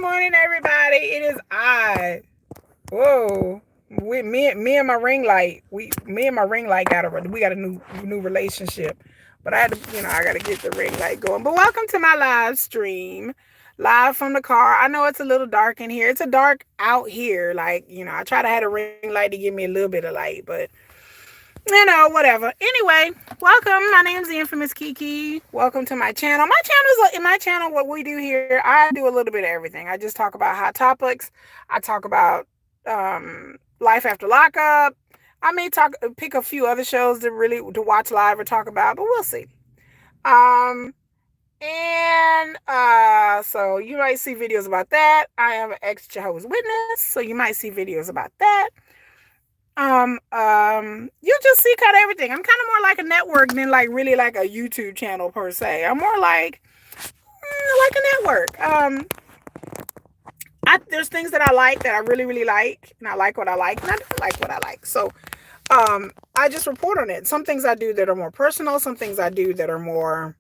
morning, everybody. It is I. Whoa, me and my ring light. Me and my ring light we got a new relationship. But I had to, I got to get the ring light going. But welcome to my live stream, live from the car. I know it's a little dark in here. It's a dark out here. I try to have a ring light to give me a little bit of light, but whatever. Anyway, welcome. My name's the infamous Kiki. Welcome to my channel. In my channel, what we do here, I do a little bit of everything. I just talk about hot topics. I talk about life after lockup. I may pick a few other shows to watch live or talk about, but we'll see. So you might see videos about that. I am an ex-Jehovah's Witness, so you might see videos about that. You'll just see kind of everything. I'm kind of more like a network than really like a YouTube channel per se. I'm more like a network. There's things that I like that I really, really like, and I like what I like, and I don't like what I like. So, I just report on it. Some things I do that are more personal. Some things I do that are more,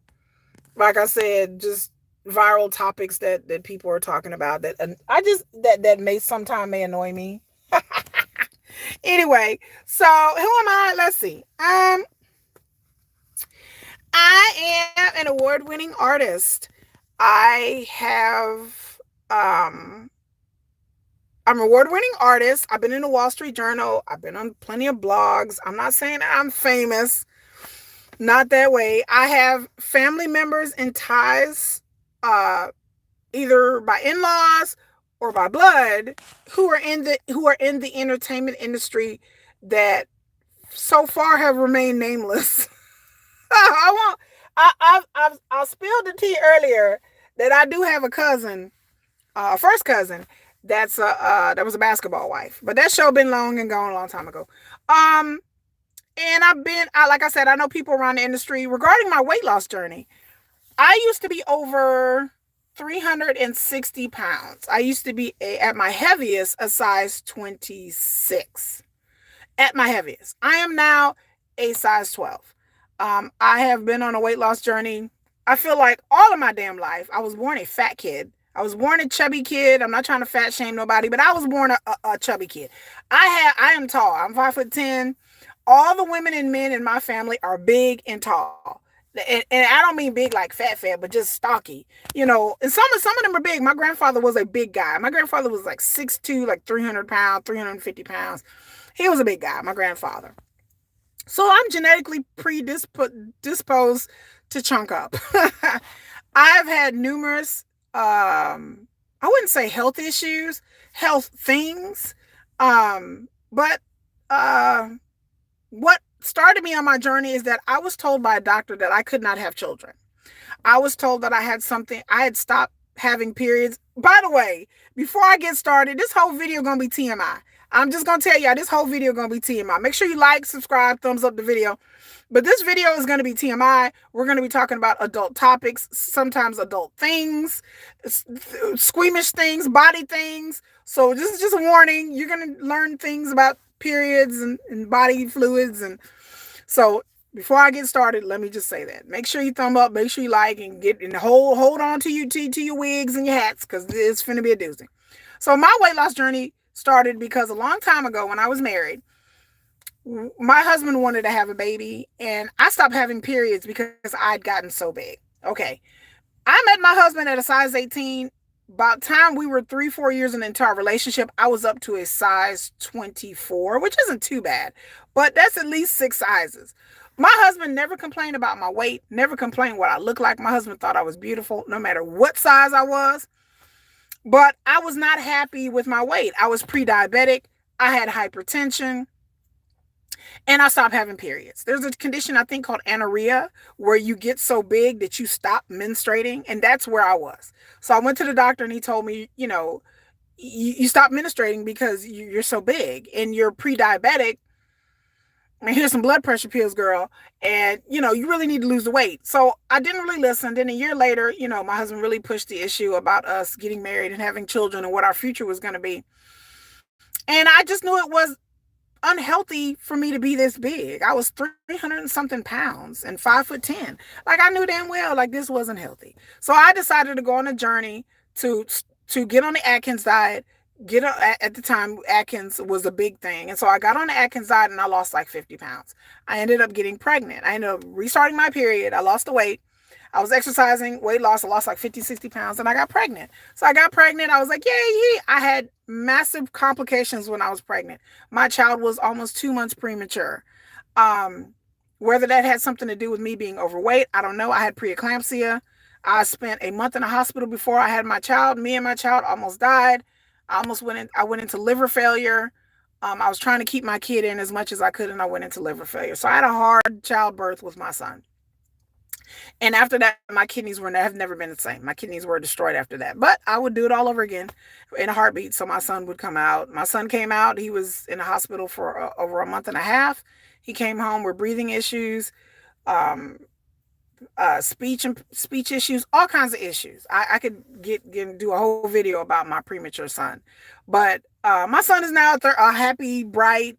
like I said, just viral topics that people are talking about that may annoy me. Anyway, so who am I? Let's see. I am an award-winning artist. I'm an award-winning artist. I've been in the Wall Street Journal. I've been on plenty of blogs. I'm not saying that I'm famous. Not that way. I have family members and ties, either by in-laws or by blood, who are in the entertainment industry that so far have remained nameless. I spilled the tea earlier that I do have a cousin, first cousin, that was a basketball wife, but that show been long and gone a long time ago. And like I said, I know people around the industry regarding my weight loss journey. I used to be over 360 pounds. I used to be at my heaviest a size 26. At my heaviest. I am now a size 12. I have been on a weight loss journey. I feel like all of my damn life. I was born a fat kid. I was born a chubby kid. I'm not trying to fat shame nobody, but I was born a chubby kid. I am tall. I'm 5'10". All the women and men in my family are big and tall. And I don't mean big like fat, but just stocky, and some of them are big. My grandfather was a big guy. My grandfather was like 6'2", like 300 pounds, 350 pounds. He was a big guy, my grandfather. So I'm genetically predisposed to chunk up. I've had numerous, I wouldn't say health issues, health things. But what started me on my journey is that I was told by a doctor that I could not have children. I was told that I had stopped having periods. By the way, before I get started, this whole video gonna be TMI. I'm just gonna tell y'all this whole video gonna be TMI. Make sure you like, subscribe, thumbs up the video. But this video is gonna be TMI. We're gonna be talking about adult topics, sometimes adult things, squeamish things, body things. So this is just a warning. You're gonna learn things about periods and body fluids. And so before I get started, let me just say that. Make sure you thumb up, make sure you like, and hold on to your wigs and your hats, because it's finna be a doozy. So my weight loss journey started because a long time ago when I was married, my husband wanted to have a baby, and I stopped having periods because I'd gotten so big. Okay. I met my husband at a size 18. About time we were 3-4 years into our relationship, I was up to a size 24, which isn't too bad, but that's at least 6 sizes. My husband never complained about my weight, never complained what I looked like. My husband thought I was beautiful no matter what size I was, but I was not happy with my weight. I was pre-diabetic. I had hypertension. And I stopped having periods. There's a condition I think called anorexia, where you get so big that you stop menstruating. And that's where I was. So I went to the doctor and he told me, you stop menstruating because you're so big and you're pre-diabetic. And here's some blood pressure pills, girl. And, you really need to lose the weight. So I didn't really listen. Then a year later, my husband really pushed the issue about us getting married and having children and what our future was going to be. And I just knew it was unhealthy for me to be this big. I was 300 and something pounds and 5'10". Like, I knew damn well, like, this wasn't healthy. So I decided to go on a journey to to get on the Atkins diet. At the time, Atkins was a big thing. And so I got on the Atkins diet and I lost like 50 pounds. I ended up getting pregnant. I ended up restarting my period. I lost the weight. I was exercising, weight loss. I lost like 50, 60 pounds and I got pregnant. So I got pregnant. I was like, yay. I had massive complications when I was pregnant. My child was almost 2 months premature. Um, Whether that had something to do with me being overweight, I don't know. I had preeclampsia. I spent a month in the hospital before I had my child. Me and my child almost died. I went into liver failure. I was trying to keep my kid in as much as I could, and I went into liver failure. So I had a hard childbirth with my son. And after that, my kidneys have never been the same. My kidneys were destroyed after that. But I would do it all over again in a heartbeat. So my son would come out. My son came out. He was in the hospital for over a month and a half. He came home with breathing issues, um, speech issues, all kinds of issues. I could do a whole video about my premature son, but my son is now a happy, bright,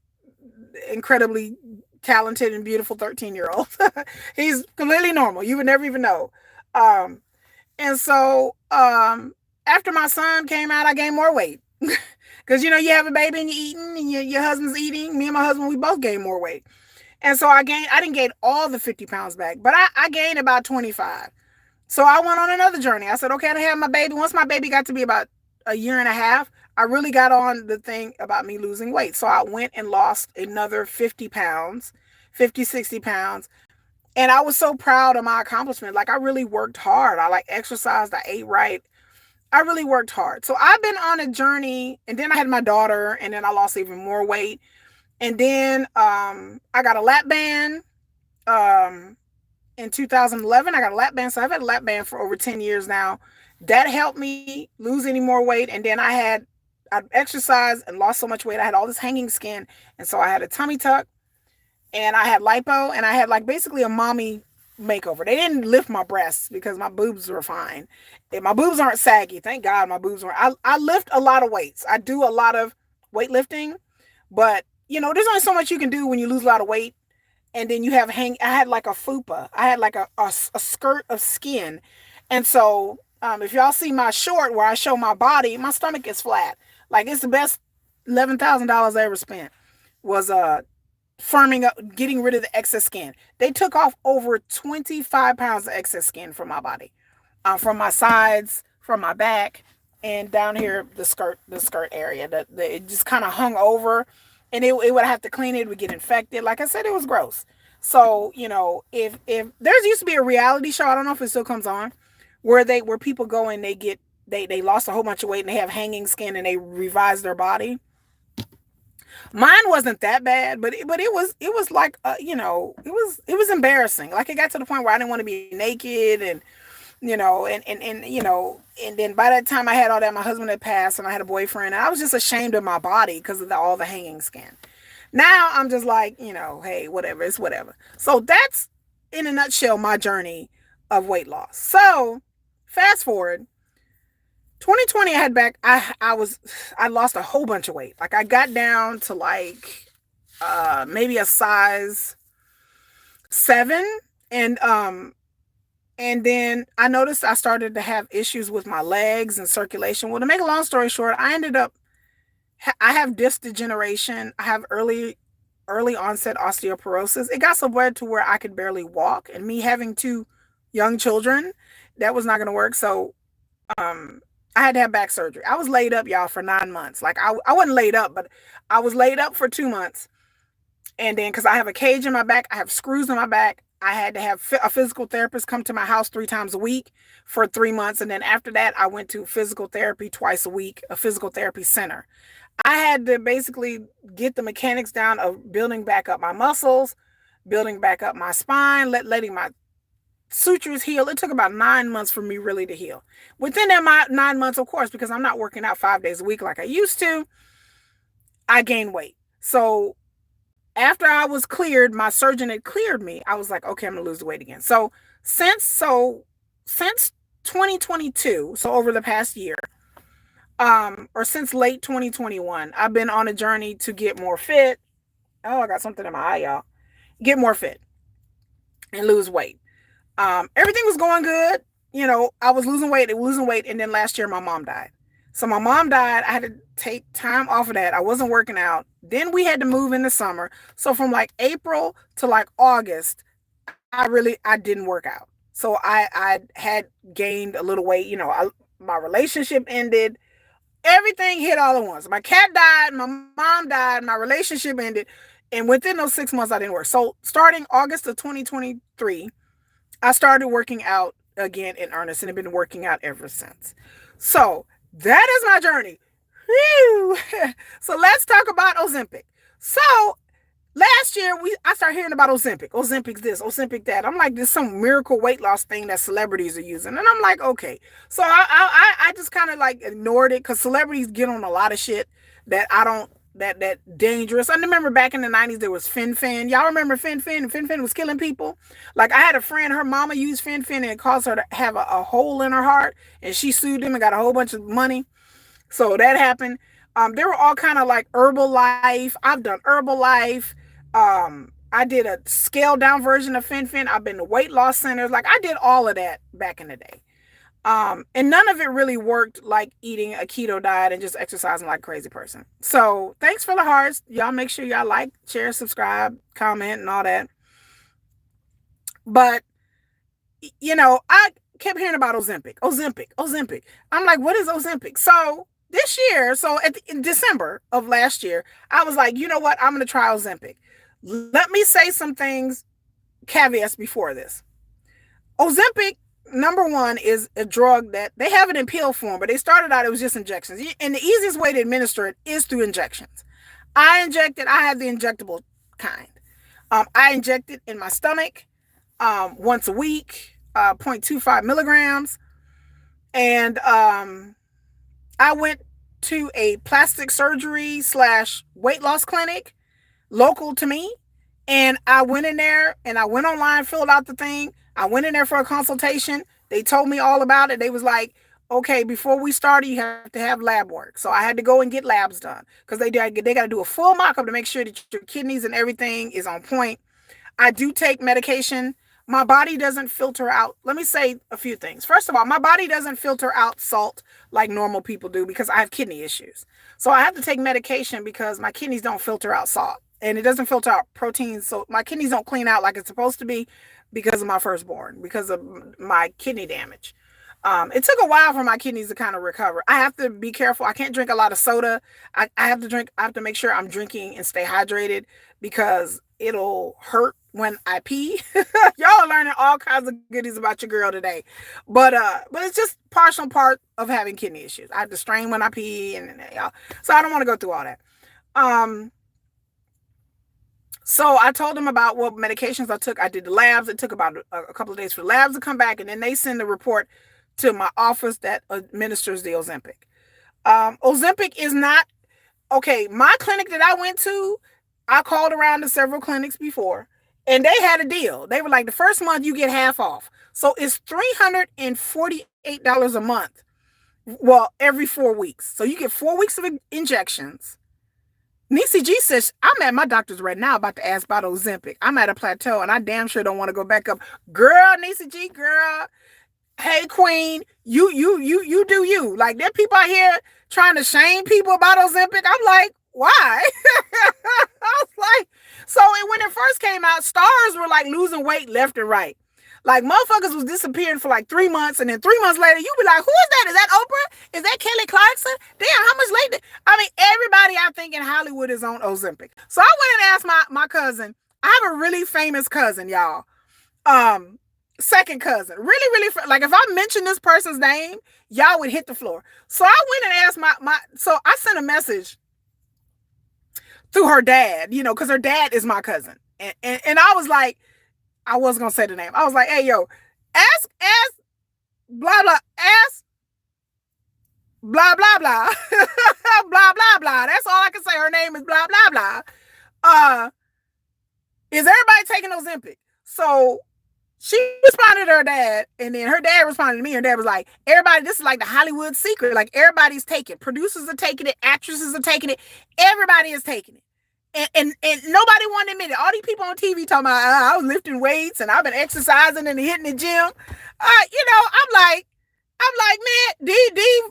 incredibly talented and beautiful 13-year-old. He's completely normal. You would never even know. Um, and so after my son came out, I gained more weight. Because, you have a baby and you're eating and your husband's eating. Me and my husband, we both gained more weight. And so I didn't gain all the 50 pounds back, but I gained about 25. So I went on another journey. I said, okay, I have my baby. Once my baby got to be about a year and a half, I really got on the thing about me losing weight. So I went and lost another 50 pounds, 50, 60 pounds. And I was so proud of my accomplishment. Like, I really worked hard. I exercised. I ate right. I really worked hard. So I've been on a journey, and then I had my daughter, and then I lost even more weight. And then I got a lap band in 2011. I got a lap band. So I've had a lap band for over 10 years now. That helped me lose any more weight. And then I exercised and lost so much weight. I had all this hanging skin. And so I had a tummy tuck and I had lipo and I had basically a mommy makeover. They didn't lift my breasts because my boobs were fine. And my boobs aren't saggy. Thank God my boobs weren't. I lift a lot of weights. I do a lot of weightlifting, but there's only so much you can do when you lose a lot of weight. And then I had like a fupa. I had like a skirt of skin. And so if y'all see my short where I show my body, my stomach is flat. Like, it's the best $11,000 I ever spent was firming up, getting rid of the excess skin. They took off over 25 pounds of excess skin from my body, from my sides, from my back, and down here, the skirt area. It just kind of hung over. And it would have to clean it. It would get infected. Like I said, it was gross. So, if there's used to be a reality show, I don't know if it still comes on, where people go and they lost a whole bunch of weight and they have hanging skin and they revise their body. Mine wasn't that bad, but it was like it was embarrassing. Like, it got to the point where I didn't want to be naked and and then by that time I had all that, my husband had passed and I had a boyfriend, and I was just ashamed of my body because of all the hanging skin. Now I'm just like, hey, whatever, it's whatever. So that's, in a nutshell, my journey of weight loss. So fast forward, 2020, I lost a whole bunch of weight. Like, I got down to maybe a size 7, and then I noticed I started to have issues with my legs and circulation. Well, to make a long story short, I have disc degeneration. I have early onset osteoporosis. It got so bad to where I could barely walk. And me having 2 young children, that was not going to work. So I had to have back surgery. I was laid up, y'all, for 9 months. Like, I wasn't laid up, but I was laid up for 2 months. And then, because I have a cage in my back, I have screws in my back, I had to have a physical therapist come to my house 3 times a week for 3 months. And then after that, I went to physical therapy twice a week, a physical therapy center. I had to basically get the mechanics down of building back up my muscles, building back up my spine, letting my sutures heal. It took about 9 months for me really to heal. Within that 9 months, of course, because I'm not working out 5 days a week like I used to, I gained weight. So after I was cleared, my surgeon had cleared me. I was like, okay, I'm gonna lose the weight again. So since 2022, so over the past year, or since late 2021, I've been on a journey to get more fit. Oh, I got something in my eye, y'all. Get more fit and lose weight. Everything was going good. I was losing weight, and then last year my mom died. So my mom died. I had to take time off of that. I wasn't working out. Then we had to move in the summer. So from like April to like August, I didn't work out. So I had gained a little weight. My relationship ended. Everything hit all at once. My cat died, my mom died, my relationship ended, and within those 6 months, I didn't work. So starting August of 2023, I started working out again in earnest, and have been working out ever since. So that is my journey. Whew. So let's talk about Ozempic. So last year I started hearing about Ozempic. Ozempic's this, Ozempic that. I'm like, this some miracle weight loss thing that celebrities are using. And I'm like, okay. So I just kind of like ignored it because celebrities get on a lot of shit that I don't that dangerous. I remember back in the 90s there was Fen-Phen. Y'all remember Fen-Phen? Fen-Phen was killing people. Like I had a friend, her mama used Fen-Phen and it caused her to have a hole in her heart, and she sued them and got a whole bunch of money. So that happened. There were all kind of like Herbalife. I've done Herbalife. I did a scaled down version of Fen-Phen. I've been to weight loss centers. Like I did all of that back in the day. And none of it really worked like eating a keto diet and just exercising like a crazy person. So thanks for the hearts. Y'all make sure y'all like, share, subscribe, comment, and all that. But, I kept hearing about Ozempic. I'm like, what is Ozempic? So this year, in December of last year, I was like, you know what? I'm going to try Ozempic. Let me say some things, caveats before this. Ozempic, number one, is a drug that they have it in pill form, but they started out, it was just injections. And the easiest way to administer it is through injections. I have the injectable kind. I inject it in my stomach once a week, 0.25 milligrams. And I went to a plastic surgery / weight loss clinic local to me. And I went in there and I went online, filled out the thing. I went in there for a consultation. They told me all about it. They was like, okay, before we started, you have to have lab work. So I had to go and get labs done because they got to do a full mock-up to make sure that your kidneys and everything is on point. I do take medication. My body doesn't filter out. Let me say a few things. First of all, my body doesn't filter out salt like normal people do because I have kidney issues. So I have to take medication because my kidneys don't filter out salt. And it doesn't filter out proteins. So my kidneys don't clean out like it's supposed to be because of my firstborn, because of my kidney damage. It took a while for my kidneys to kind of recover. I have to be careful. I can't drink a lot of soda. I have to make sure I'm drinking and stay hydrated because it'll hurt when I pee. Y'all are learning all kinds of goodies about your girl today. But it's just partial part of having kidney issues. I have to strain when I pee and y'all. So I don't want to go through all that. So I told them about what medications I took. I did the labs. It took about a couple of days for the labs to come back, and then they send a report to my office that administers the Ozempic. Ozempic is not, okay, my clinic that I went to, I called around to several clinics before, and they had a deal. They were like, the first month you get half off. So it's $348 a month. Well, every 4 weeks. So you get 4 weeks of injections. Niecy G says, I'm at my doctor's right now about to ask about Ozempic. I'm at a plateau and I damn sure don't want to go back up. Girl, Niecy G, girl. Hey, queen, you do you. Like, there are people out here trying to shame people about Ozempic. I'm like, why? I was like, so when it first came out, stars were like losing weight left and right. Like, motherfuckers was disappearing for like 3 months, and then 3 months later, you be like, who is that? Is that Oprah? Is that Kelly Clarkson? Damn, how much later? I mean, everybody I think in Hollywood is on Ozempic. So I went and asked my cousin. I have a really famous cousin, y'all. Second cousin. Really, like, if I mention this person's name, y'all would hit the floor. So I went and asked so I sent a message through her dad, because her dad is my cousin. And I was like, I wasn't going to say the name. I was like, hey, yo, ask, blah, blah, ask, blah, blah, blah, blah, blah, blah. That's all I can say. Her name is blah, blah, blah. Is everybody taking Ozempic? So she responded to her dad, and then her dad responded to me. Her dad was like, everybody, this is like the Hollywood secret. Like, everybody's taking it. Producers are taking it. Actresses are taking it. Everybody is taking it. And nobody wanted to admit it. All these people on TV talking about, I was lifting weights and I've been exercising and hitting the gym. I'm like, man, these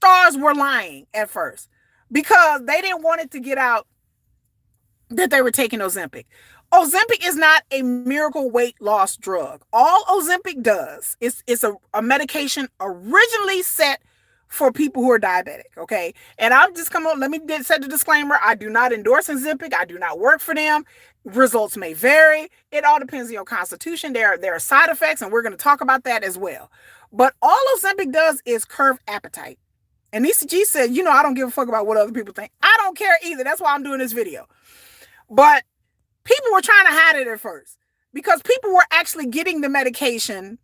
stars were lying at first because they didn't want it to get out that they were taking Ozempic. Ozempic is not a miracle weight loss drug. All Ozempic does is it's a medication originally set for people who are diabetic, okay? And I'm just come on, let me set the disclaimer. I do not endorse Ozempic. I do not work for them. Results may vary. It all depends on your constitution. There are side effects, and we're going to talk about that as well. But all Ozempic does is curb appetite. And ECG said, I don't give a fuck about what other people think. I don't care either. That's why I'm doing this video. But people were trying to hide it at first because people were actually getting the medication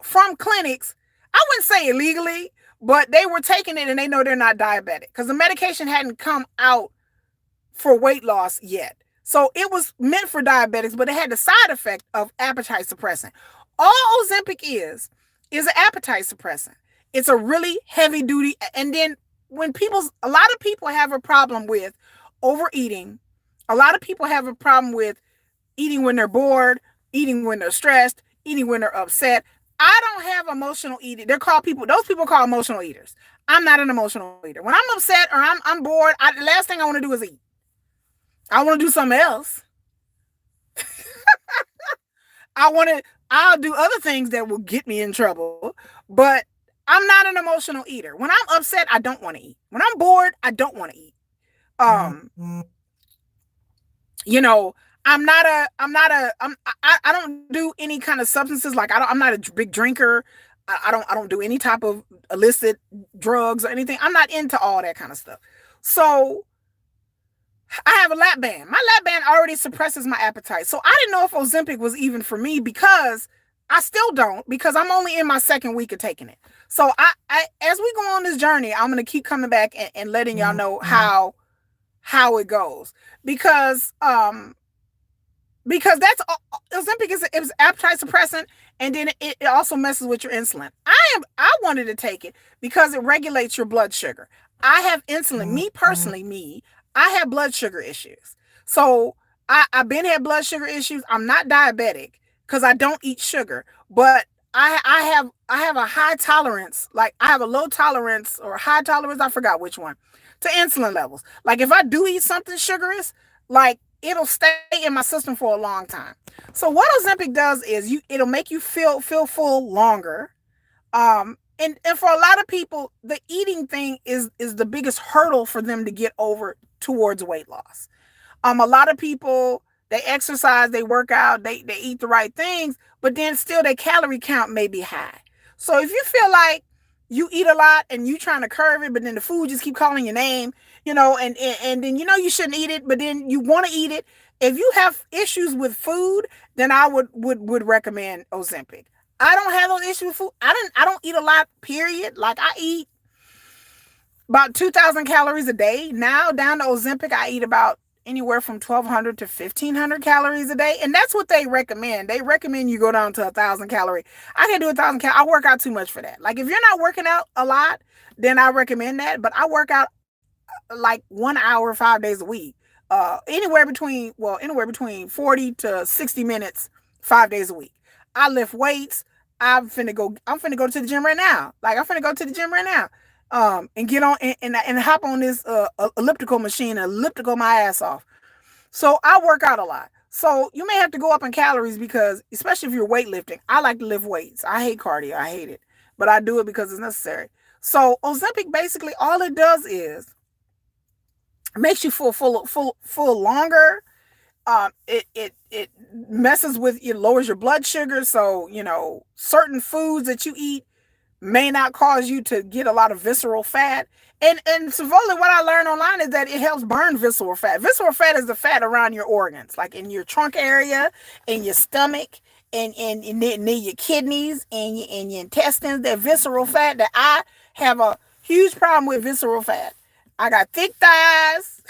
from clinics. I wouldn't say illegally, but they were taking it and they know they're not diabetic because the medication hadn't come out for weight loss yet. So it was meant for diabetics, but it had the side effect of appetite suppressant. All Ozempic is an appetite suppressant. It's a really heavy duty. And then a lot of people have a problem with overeating. A lot of people have a problem with eating when they're bored, eating when they're stressed, eating when they're upset. I don't have emotional eating. Those people call emotional eaters. I'm not an emotional eater. When I'm upset or I'm bored, the last thing I want to do is eat. I want to do something else. I'll do other things that will get me in trouble, but I'm not an emotional eater. When I'm upset, I don't want to eat. When I'm bored, I don't want to eat. I don't do any kind of substances. Like I'm not a big drinker. I don't do any type of illicit drugs or anything. I'm not into all that kind of stuff. So I have a lap band. My lap band already suppresses my appetite. So I didn't know if Ozempic was even for me because I still don't, because I'm only in my second week of taking it. So I as we go on this journey, I'm going to keep coming back and letting y'all know how it goes. Because that's Ozempic is appetite suppressant, and then it also messes with your insulin. I wanted to take it because it regulates your blood sugar. I have insulin. Me personally, I have blood sugar issues. So I've been had blood sugar issues. I'm not diabetic because I don't eat sugar, but I have a high tolerance. Like I have a low tolerance or high tolerance. I forgot which one, to insulin levels. Like if I do eat something sugarish, like it'll stay in my system for a long time. So what Ozempic does is it'll make you feel full longer. And for a lot of people, the eating thing is the biggest hurdle for them to get over towards weight loss. A lot of people, they exercise, they work out, they eat the right things, but then still their calorie count may be high. So if you feel like you eat a lot and you trying to curb it, but then the food just keep calling your name, and then you shouldn't eat it, but then you want to eat it. If you have issues with food, then I would recommend Ozempic. I don't have those issues with food. I don't eat a lot, period. Like I eat about 2,000 calories a day. Now down to Ozempic, I eat about anywhere from 1,200 to 1,500 calories a day. And that's what they recommend. They recommend you go down to 1,000 calorie. I can do 1,000 calories. I work out too much for that. Like if you're not working out a lot, then I recommend that. But I work out like 1 hour, 5 days a week. Anywhere between 40 to 60 minutes, 5 days a week. I lift weights. I'm finna go to the gym right now. Like I'm finna go to the gym right now. And get on and hop on this elliptical machine and elliptical my ass off. So I work out a lot. So you may have to go up in calories because, especially if you're weightlifting, I like to lift weights. I hate cardio. I hate it. But I do it because it's necessary. So Ozempic, basically all it does is makes you full longer. It messes with, it lowers your blood sugar. So, certain foods that you eat may not cause you to get a lot of visceral fat. And supposedly what I learned online is that it helps burn visceral fat. Visceral fat is the fat around your organs, like in your trunk area, in your stomach, and near your kidneys and your intestines. That visceral fat, that I have a huge problem with visceral fat. I got thick thighs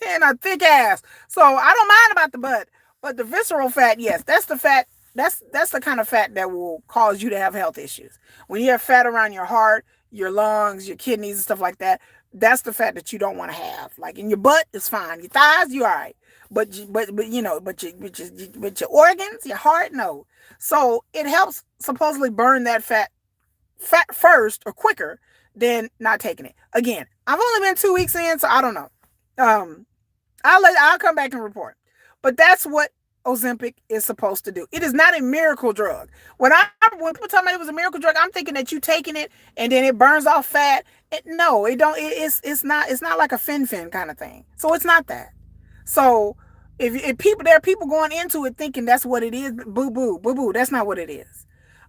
and a thick ass. So I don't mind about the butt, but the visceral fat, yes, that's the fat. That's the kind of fat that will cause you to have health issues. When you have fat around your heart, your lungs, your kidneys and stuff like that, that's the fat that you don't want to have. Like in your butt, it's fine. Your thighs, you all right. But your organs, your heart, no. So it helps supposedly burn that fat fat first or quicker than not taking it. Again, I've only been 2 weeks in, so I don't know. Um, I'll come back and report. But that's what Ozempic is supposed to do. It is not a miracle drug. When people tell me it was a miracle drug, I'm thinking that you taking it and then it burns off fat. No, it don't. It's not like a fen kind of thing. So it's not that. So if people there are people going into it thinking that's what it is, boo boo boo boo. That's not what it is.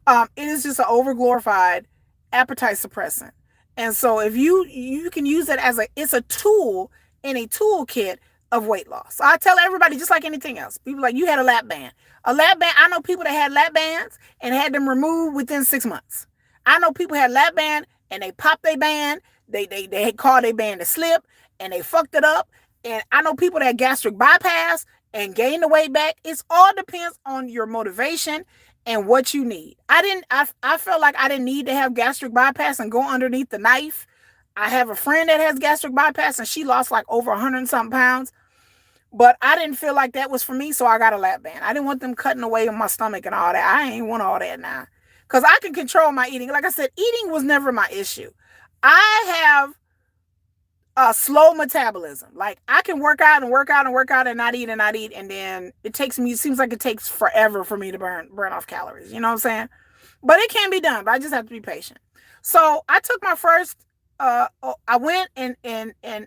It is just an overglorified appetite suppressant. And so if you can use it as it's a tool in a toolkit of weight loss. So I tell everybody, just like anything else, people like, you had a lap band. A lap band, I know people that had lap bands and had them removed within 6 months. I know people had lap band and they popped their band, they called their band a slip and they fucked it up. And I know people that had gastric bypass and gained the weight back. It all depends on your motivation and what you need. I felt like I didn't need to have gastric bypass and go underneath the knife. I have a friend that has gastric bypass and she lost like over 100 and something pounds. But I didn't feel like that was for me, so I got a lap band. I didn't want them cutting away on my stomach and all that. I ain't want all that now. Because I can control my eating. Like I said, eating was never my issue. I have a slow metabolism. Like I can work out and work out and work out and not eat, and then it seems like it takes forever for me to burn off calories. You know what I'm saying? But it can be done, but I just have to be patient. So I took my first, I went and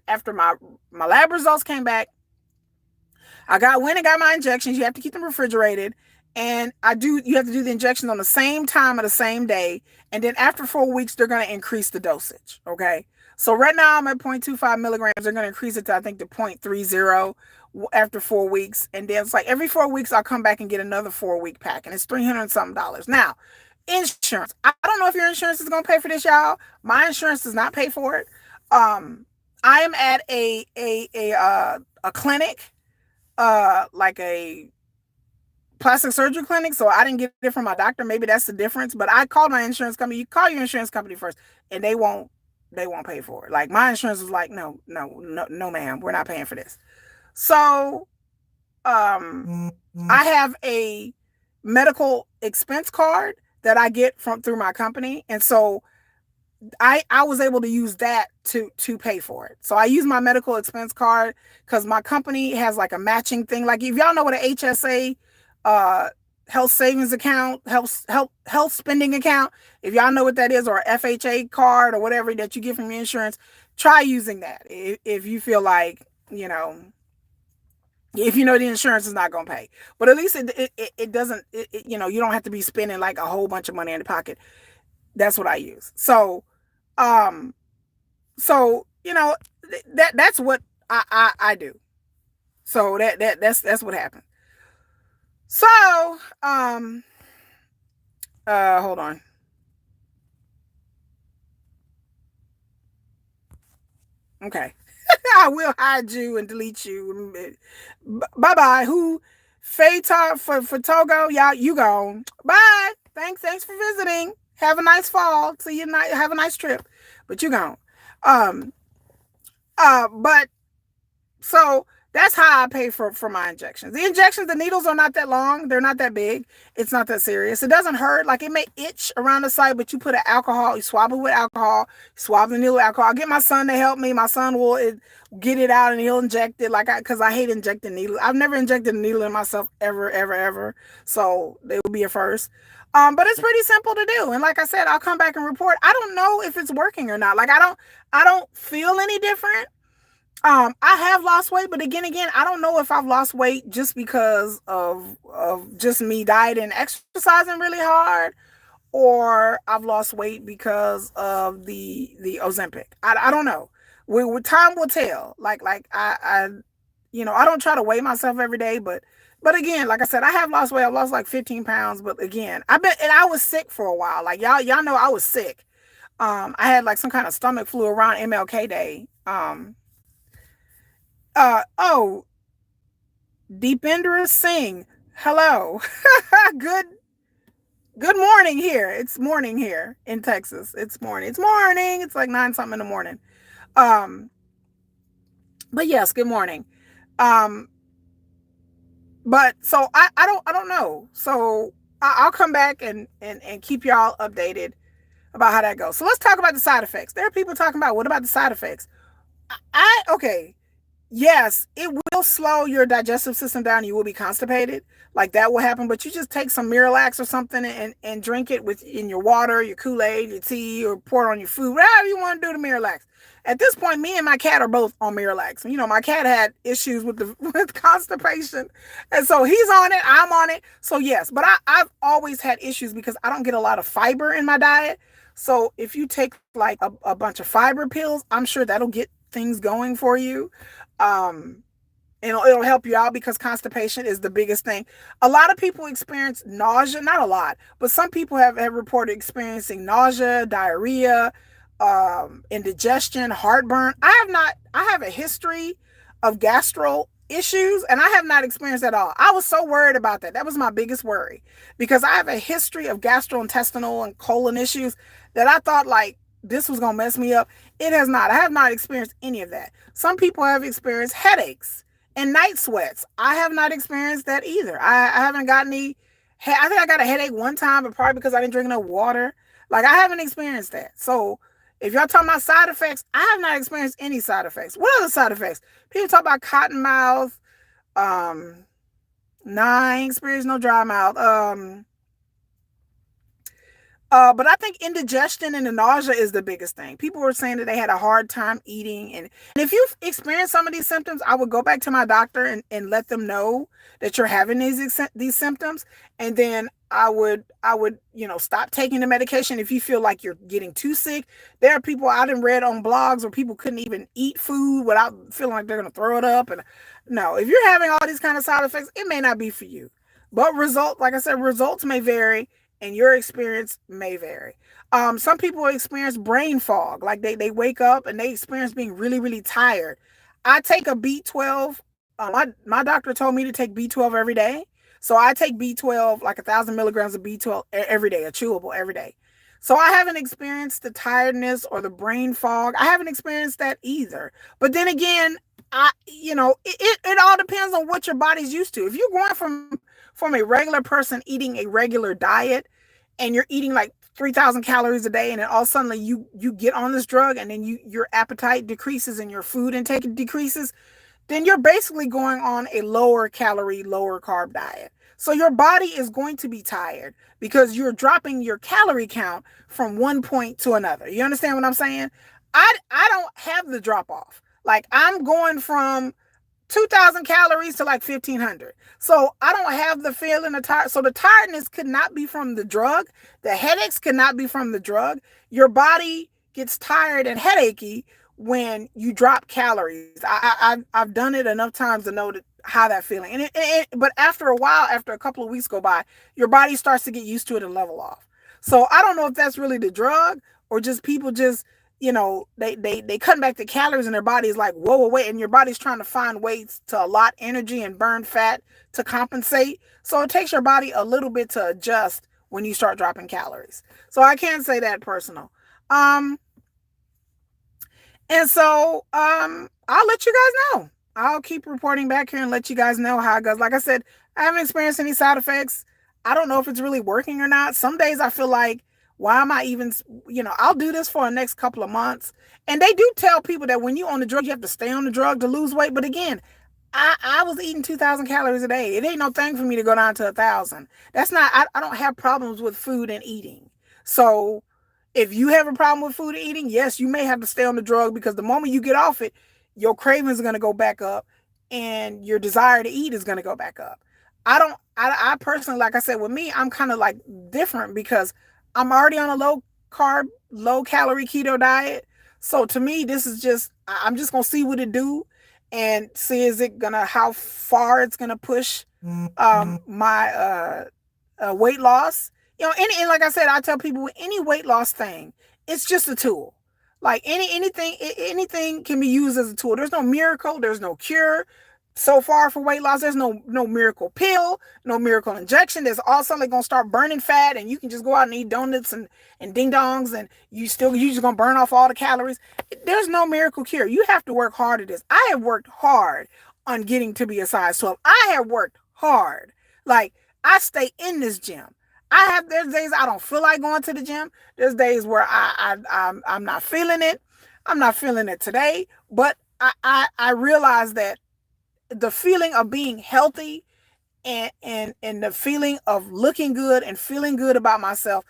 after my lab results came back, went and got my injections. You have to keep them refrigerated. And you have to do the injections on the same time of the same day. And then after 4 weeks, they're going to increase the dosage. Okay. So right now I'm at 0.25 milligrams. They're going to increase it to, I think, to 0.30 after 4 weeks. And then it's like every 4 weeks, I'll come back and get another 4-week pack. And it's $300 something. Now, insurance. I don't know if your insurance is going to pay for this, y'all. My insurance does not pay for it. I am at a clinic, like a plastic surgery clinic, so I didn't get it from my doctor. Maybe that's the difference. But I called my insurance company. You call your insurance company first, and they won't pay for it. Like my insurance was like, no, ma'am, we're not paying for this. So, I have a medical expense card that I get through my company, and so I was able to use that to pay for it. So I use my medical expense card because my company has like a matching thing. Like if y'all know what an HSA, health savings account, health spending account, if y'all know what that is, or a FHA card or whatever that you get from your insurance, try using that. If you feel like, if you know the insurance is not going to pay, but at least it doesn't, you don't have to be spending like a whole bunch of money in the pocket. That's what I use. So, that's what I do. So that's what happened. So, hold on. Okay. I will hide you and delete you. Bye-bye. Who? Fata for Togo? Y'all, you gone. Bye. Thanks for visiting. Have a nice fall. See you night. Have a nice trip. But you gone. But so that's how I pay for my injections. The injections, the needles are not that long. They're not that big. It's not that serious. It doesn't hurt. Like it may itch around the site, but you put an alcohol, you swab it with alcohol, swab the needle with alcohol. I'll get my son to help me. My son will get it out and he'll inject it because I hate injecting needles. I've never injected a needle in myself ever. So they will be a first. But it's pretty simple to do. And like I said, I'll come back and report. I don't know if it's working or not. Like I don't feel any different. I have lost weight, but again, I don't know if I've lost weight just because of just me dieting and exercising really hard, or I've lost weight because of the Ozempic. I don't know. With time will tell. Like I don't try to weigh myself every day, but again, like I said, I have lost weight. I lost like 15 pounds, but again, and I was sick for a while. Like y'all know I was sick. I had like some kind of stomach flu around MLK Day. Deependra Singh, hello. Good morning here. It's morning here in Texas. It's morning. It's like 9 something in the morning. But yes, good morning. But so I don't know. So I'll come back and keep y'all updated. about how that goes. So let's talk about the side effects. There are people talking about, what about the side effects? Okay, yes, it will slow your digestive system down. You will be constipated. Like that will happen, but you just take some Miralax or something and drink it with in your water, your Kool-Aid, your tea, or pour it on your food, whatever you want to do to Miralax. At this point, me and my cat are both on Miralax. You know, my cat had issues with the with constipation, and so he's on it. I'm on it. So yes, but I've always had issues because I don't get a lot of fiber in my diet. So if you take like a bunch of fiber pills, I'm sure that'll get things going for you. Um, it'll help you out because constipation is the biggest thing. A lot of people experience nausea, not a lot, but some people have reported experiencing nausea, diarrhea, indigestion, heartburn. I have a history of gastro issues and I have not experienced that at all. I was so worried about that. That was my biggest worry because I have a history of gastrointestinal and colon issues that I thought like this was going to mess me up. It has not. I have not experienced any of that. Some people have experienced headaches and night sweats. I have not experienced that either. I haven't got any. I think I got a headache one time, but probably because I didn't drink enough water. Like I haven't experienced that. So if y'all talking about side effects, I have not experienced any side effects. What other side effects? People talk about cotton mouth. Nah, I ain't experienced no dry mouth. But I think indigestion and the nausea is the biggest thing. People were saying that they had a hard time eating. And if you've experienced some of these symptoms, I would go back to my doctor and let them know that you're having these symptoms. And then I would, stop taking the medication if you feel like you're getting too sick. There are people I done read on blogs where people couldn't even eat food without feeling like they're going to throw it up. And no, if you're having all these kind of side effects, it may not be for you. But like I said, results may vary and your experience may vary. Some people experience brain fog, like they wake up and they experience being really, really tired. I take a B12. My doctor told me to take B12 every day. So I take B12, like 1,000 milligrams of B12 every day, a chewable every day. So I haven't experienced the tiredness or the brain fog. I haven't experienced that either. But then again, it all depends on what your body's used to. If you're going from a regular person eating a regular diet and you're eating like 3,000 calories a day and then all of a sudden you get on this drug and then your appetite decreases and your food intake decreases, then you're basically going on a lower calorie, lower carb diet. So your body is going to be tired because you're dropping your calorie count from one point to another. You understand what I'm saying? I don't have the drop off. Like I'm going from 2,000 calories to like 1,500. So I don't have the feeling of tired. So the tiredness could not be from the drug. The headaches could not be from the drug. Your body gets tired and headachy when you drop calories. I've done it enough times to know how that feeling. But after a while, after a couple of weeks go by, your body starts to get used to it and level off. So I don't know if that's really the drug or just people just they cut back the calories and their body is like, whoa, wait. And your body's trying to find ways to allot energy and burn fat to compensate. So it takes your body a little bit to adjust when you start dropping calories. So I can't say that personal. And so I'll let you guys know. I'll keep reporting back here and let you guys know how it goes. Like I said, I haven't experienced any side effects. I don't know if it's really working or not. Some days I feel like, why am I even, I'll do this for the next couple of months. And they do tell people that when you're on the drug, you have to stay on the drug to lose weight. But again, I was eating 2,000 calories a day. It ain't no thing for me to go down to 1,000. That's not, I don't have problems with food and eating. So if you have a problem with food and eating, yes, you may have to stay on the drug because the moment you get off it, your cravings are going to go back up and your desire to eat is going to go back up. I personally, like I said, with me, I'm kind of like different because I'm already on a low carb, low calorie keto diet. So to me, this is just, I'm just going to see what it do and see how far it's going to push my weight loss. And like I said, I tell people with any weight loss thing, it's just a tool. Like anything can be used as a tool. There's no miracle. There's no cure. So far for weight loss, there's no miracle pill, no miracle injection. There's all suddenly going to start burning fat and you can just go out and eat donuts and ding dongs and you just going to burn off all the calories. There's no miracle cure. You have to work hard at this. I have worked hard on getting to be a size 12. I have worked hard. Like I stay in this gym. there's days I don't feel like going to the gym. There's days where I'm not feeling it. I'm not feeling it today, but I realize that the feeling of being healthy and the feeling of looking good and feeling good about myself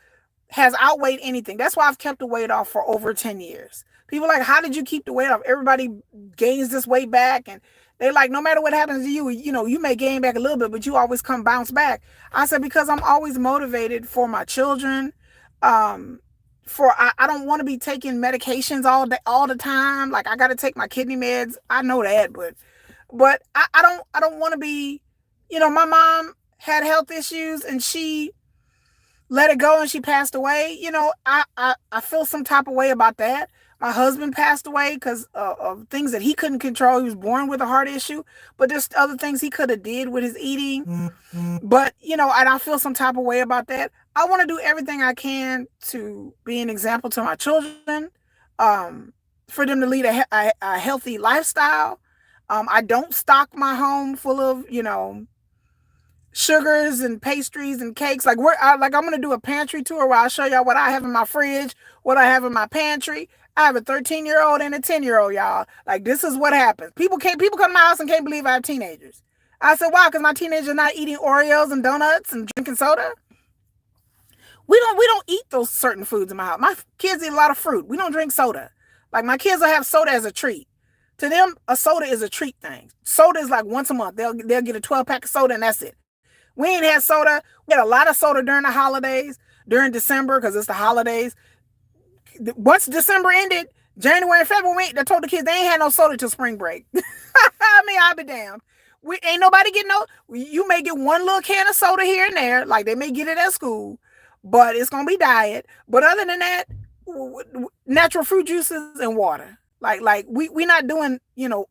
has outweighed anything. That's why I've kept the weight off for over 10 years. People are like, how did you keep the weight off? Everybody gains this weight back. And they like, no matter what happens to you, you may gain back a little bit, but you always come bounce back. I said, because I'm always motivated for my children. I don't want to be taking medications all the time. Like I got to take my kidney meds. I know that, but I don't want to be, my mom had health issues and she let it go and she passed away. I feel some type of way about that. My husband passed away because of things that he couldn't control. He was born with a heart issue, but there's other things he could have did with his eating. Mm-hmm. But, and I feel some type of way about that. I want to do everything I can to be an example to my children, for them to lead a healthy lifestyle. I don't stock my home full of, sugars and pastries and cakes. Like I'm going to do a pantry tour where I'll show y'all what I have in my fridge, what I have in my pantry. I have a 13-year-old and a 10-year-old, y'all. Like, this is what happens. People come to my house and can't believe I have teenagers. I said, why? Because my teenagers are not eating Oreos and donuts and drinking soda. We don't eat those certain foods in my house. My kids eat a lot of fruit. We don't drink soda. Like, my kids will have soda as a treat. To them, a soda is a treat thing. Soda is like once a month. They'll get a 12-pack of soda and that's it. We ain't had soda. We had a lot of soda during the holidays, during December, because it's the holidays. Once December ended, January and February, they told the kids they ain't had no soda till spring break. I mean, I'll be damned. We ain't nobody getting you may get one little can of soda here and there, like they may get it at school, but it's going to be diet. But other than that, natural fruit juices and water. Like we not doing,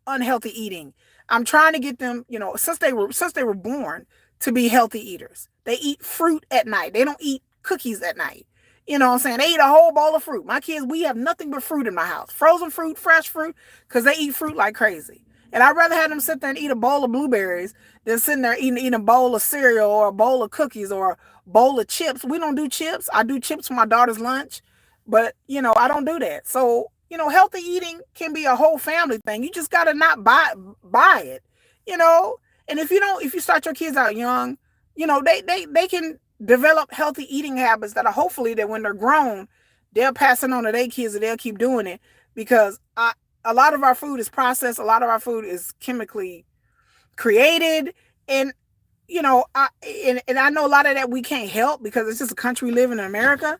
unhealthy eating. I'm trying to get them, since they were born, to be healthy eaters. They eat fruit at night. They don't eat cookies at night. You know what I'm saying? They eat a whole bowl of fruit. My kids, we have nothing but fruit in my house. Frozen fruit, fresh fruit, because they eat fruit like crazy. And I'd rather have them sit there and eat a bowl of blueberries than sitting there eating a bowl of cereal or a bowl of cookies or a bowl of chips. We don't do chips. I do chips for my daughter's lunch. But, I don't do that. So, healthy eating can be a whole family thing. You just got to not buy it, And if you start your kids out young, they can develop healthy eating habits that are hopefully that when they're grown, they'll pass it on to their kids and they'll keep doing it, because a lot of our food is processed. A lot of our food is chemically created. And, I know a lot of that we can't help because it's just a country we live in America.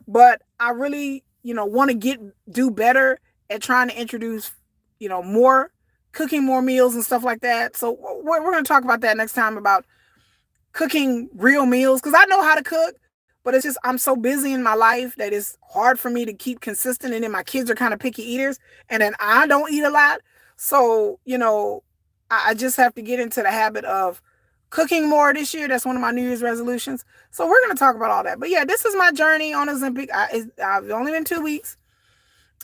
But I really, want to do better at trying to introduce, cooking more meals and stuff like that. So we're going to talk about that next time, about cooking real meals, because I know how to cook, but it's just I'm so busy in my life that it's hard for me to keep consistent. And then my kids are kind of picky eaters, and then I don't eat a lot. So, I just have to get into the habit of cooking more this year. That's one of my New Year's resolutions. So we're going to talk about all that. But yeah, this is my journey on Ozempic. I've only been 2 weeks.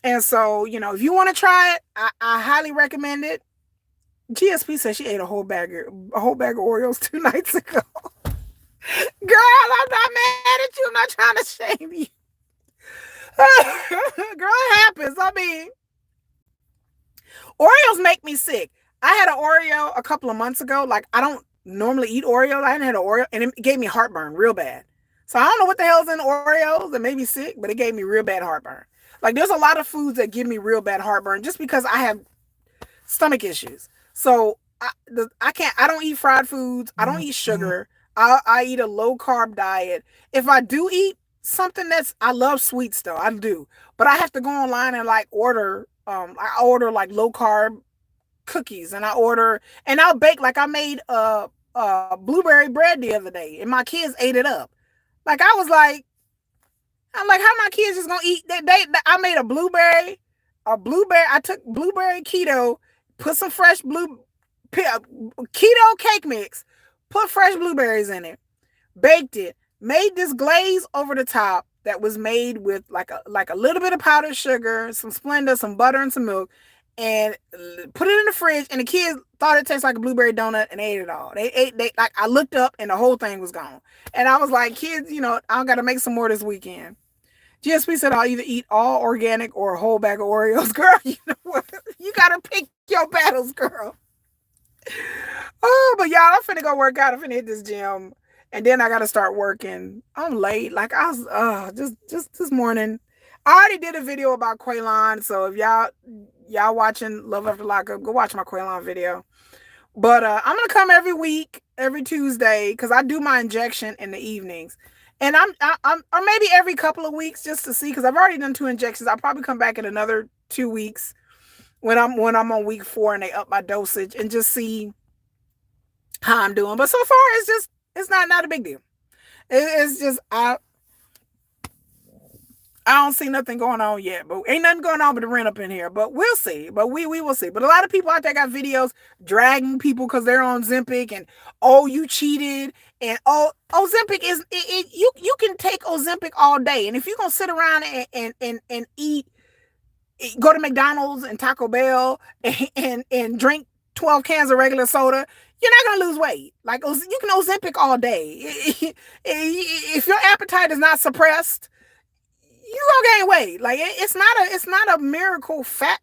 And so, if you want to try it, I highly recommend it. GSP said she ate a whole bag of Oreos 2 nights ago. Girl, I'm not mad at you. I'm not trying to shame you. Girl, it happens. I mean, Oreos make me sick. I had an Oreo a couple of months ago. Like, I don't normally eat Oreos. I hadn't had an Oreo, and it gave me heartburn real bad. So I don't know what the hell's in Oreos that made me sick, but it gave me real bad heartburn. Like, there's a lot of foods that give me real bad heartburn just because I have stomach issues. So I don't eat fried foods. I don't eat sugar. I eat a low carb diet. If I do eat something I love sweets though, I do, but I have to go online and order like low carb cookies, and I'll bake. Like, I made a blueberry bread the other day and my kids ate it up. Like, I'm like, how my kids just gonna eat that? I made a blueberry. I took blueberry keto, put some fresh keto cake mix, put fresh blueberries in it, baked it, made this glaze over the top that was made with like a little bit of powdered sugar, some Splenda, some butter, and some milk. and put it in the fridge, and the kids thought it tasted like a blueberry donut and ate it all. They like, I looked up and the whole thing was gone. And I was like, kids, I gotta make some more this weekend. GSP said I'll either eat all organic or a whole bag of Oreos. Girl, you know what? You gotta pick your battles, girl. Oh, but y'all, I'm finna go work out. I'm finna hit this gym. And then I gotta start working. I'm late. Like, I was just this morning. I already did a video about Quaylon. So if y'all watching Love After Lockup, go watch my Quaylon video. But I'm gonna come every week, every Tuesday, because I do my injection in the evenings. And I'm or maybe every couple of weeks, just to see, because I've already done 2 injections. I'll probably come back in another 2 weeks when I'm on week 4 and they up my dosage, and just see how I'm doing. But so far, it's not a big deal. It's just I don't see nothing going on yet, but ain't nothing going on but the rent up in here. But we'll see. But we will see. But a lot of people out there got videos dragging people because they're on Ozempic, and you cheated, and Ozempic is you can take Ozempic all day, and if you're gonna sit around and eat, go to McDonald's and Taco Bell and drink 12 cans of regular soda, you're not gonna lose weight. Like, you can Ozempic all day. If your appetite is not suppressed, you gonna gain weight. Like, it's not a miracle fat.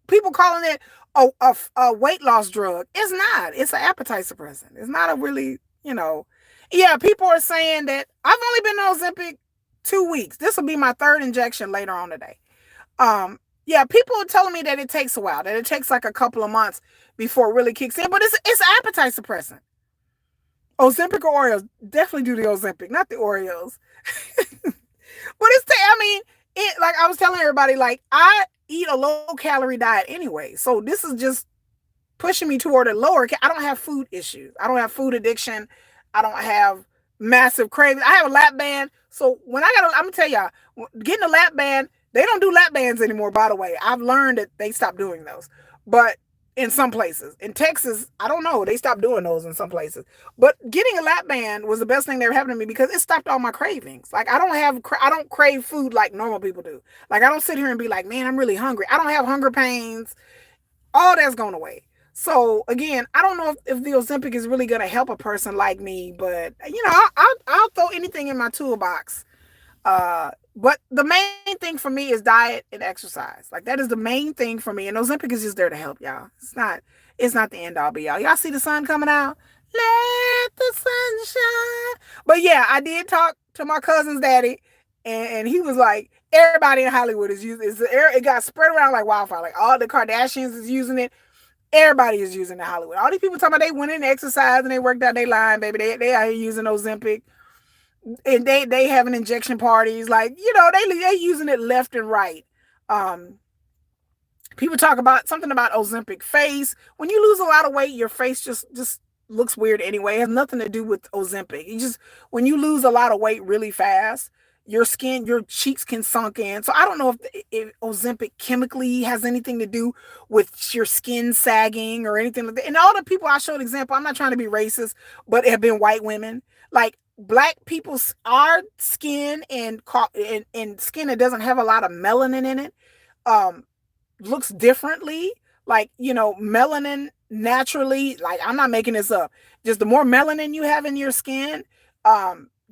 People calling it a weight loss drug. It's not. It's an appetite suppressant. It's not a really, Yeah, people are saying that I've only been on Ozempic 2 weeks. This will be my 3rd injection later on today. Yeah, people are telling me that it takes a while, that it takes like a couple of months before it really kicks in, but it's appetite suppressant. Ozempic or Oreos? Definitely do the Ozempic, not the Oreos. But like I was telling everybody, like, I eat a low calorie diet anyway. So this is just pushing me toward a lower. I don't have food issues. I don't have food addiction. I don't have massive cravings. I have a lap band. So I'm gonna tell y'all, getting a lap band, they don't do lap bands anymore, by the way. I've learned that they stopped doing those. But in some places. In Texas, I don't know. They stopped doing those in some places. But getting a lap band was the best thing that ever happened to me, because it stopped all my cravings. Like, I don't crave food like normal people do. Like, I don't sit here and be like, man, I'm really hungry. I don't have hunger pains. All that's gone away. So again, I don't know if the Ozempic is really going to help a person like me, but I'll throw anything in my toolbox. But the main thing for me is diet and exercise. Like, that is the main thing for me. And Ozempic is just there to help y'all. It's not the end all be all. Y'all see the sun coming out? Let the sun shine. But yeah, I did talk to my cousin's daddy, and he was like, everybody in Hollywood is using it. It got spread around like wildfire. Like, all the Kardashians is using it. Everybody is using it in Hollywood. All these people talking about they went in exercise and they worked out their line, baby. They out here using Ozempic. And they having injection parties, like, they using it left and right. People talk about something about Ozempic face. When you lose a lot of weight, your face just looks weird anyway. It has nothing to do with Ozempic. When you lose a lot of weight really fast, your skin, your cheeks can sunk in. So I don't know if Ozempic chemically has anything to do with your skin sagging or anything like that. And all the people I showed example, I'm not trying to be racist, but have been white women. Like, Black people's, our skin and skin that doesn't have a lot of melanin in it, looks differently. Like, melanin naturally, like, I'm not making this up. Just the more melanin you have in your skin,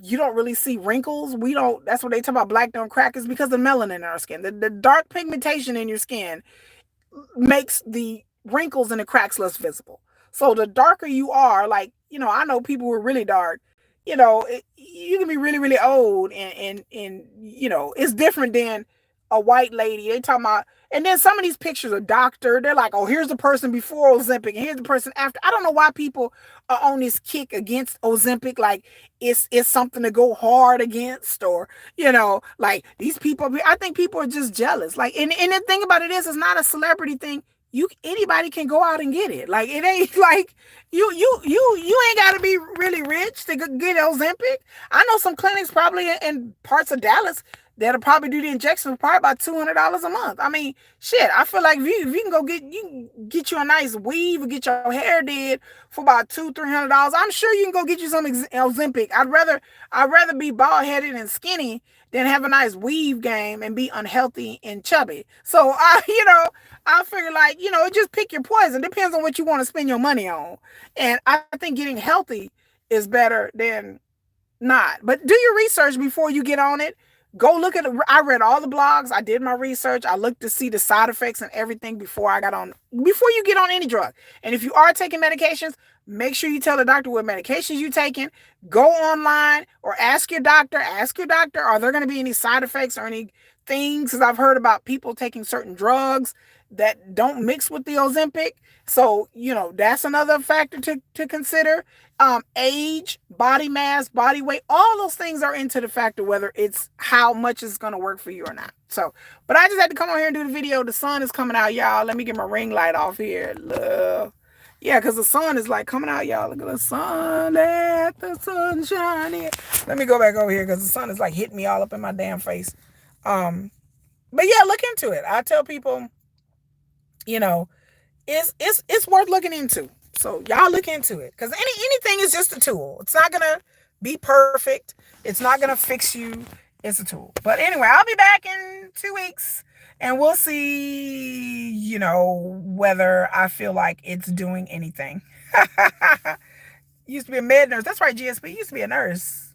you don't really see wrinkles. That's what they talk about. Black don't crack, is because of melanin in our skin. The dark pigmentation in your skin makes the wrinkles and the cracks less visible. So the darker you are, like, I know people who are really dark, you can be really, really old, and it's different than a white lady. They talking about, and then some of these pictures of doctor, they're like, oh, here's the person before Ozempic and here's the person after. I don't know why people are on this kick against Ozempic, like it's something to go hard against, or like, these people. I think people are just jealous. Like, and the thing about it is, it's not a celebrity thing. Anybody can go out and get it. Like, it ain't like you ain't got to be really rich to get Ozempic. I know some clinics probably in parts of Dallas that'll probably do the injection for probably about $200 a month. I mean, shit, I feel like if you can go get you a nice weave or get your hair did for about $200-300, I'm sure you can go get you some Ozempic. I'd rather be bald headed and skinny than have a nice weave game and be unhealthy and chubby. So I figure like, just pick your poison. Depends on what you want to spend your money on. And I think getting healthy is better than not. But do your research before you get on it. Go look at it. I read all the blogs. I did my research. I looked to see the side effects and everything before you get on any drug. And if you are taking medications, make sure you tell the doctor what medications you're taking. Go online or ask your doctor. Are there going to be any side effects or any things? Because I've heard about people taking certain drugs that don't mix with the Ozempic. So, that's another factor to consider. Age, body mass, body weight, all those things are into the factor whether it's how much it's going to work for you or not. So, but I just had to come on here and do the video. The sun is coming out, y'all. Let me get my ring light off here. Love. Yeah, because the sun is like coming out, y'all. Look at the sun. Let the sun shine in. Let me go back over here because the sun is like hitting me all up in my damn face. But yeah, look into it. I tell people, it's worth looking into. So y'all look into it because anything is just a tool. It's not gonna be perfect. It's not gonna fix you. It's a tool. But anyway, I'll be back in 2 weeks and we'll see, whether I feel like it's doing anything. Used to be a med nurse. That's right, GSP. Used to be a nurse.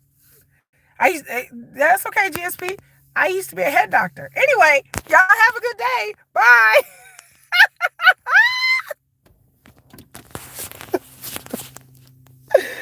That's okay, GSP. I used to be a head doctor. Anyway, y'all have a good day. Bye.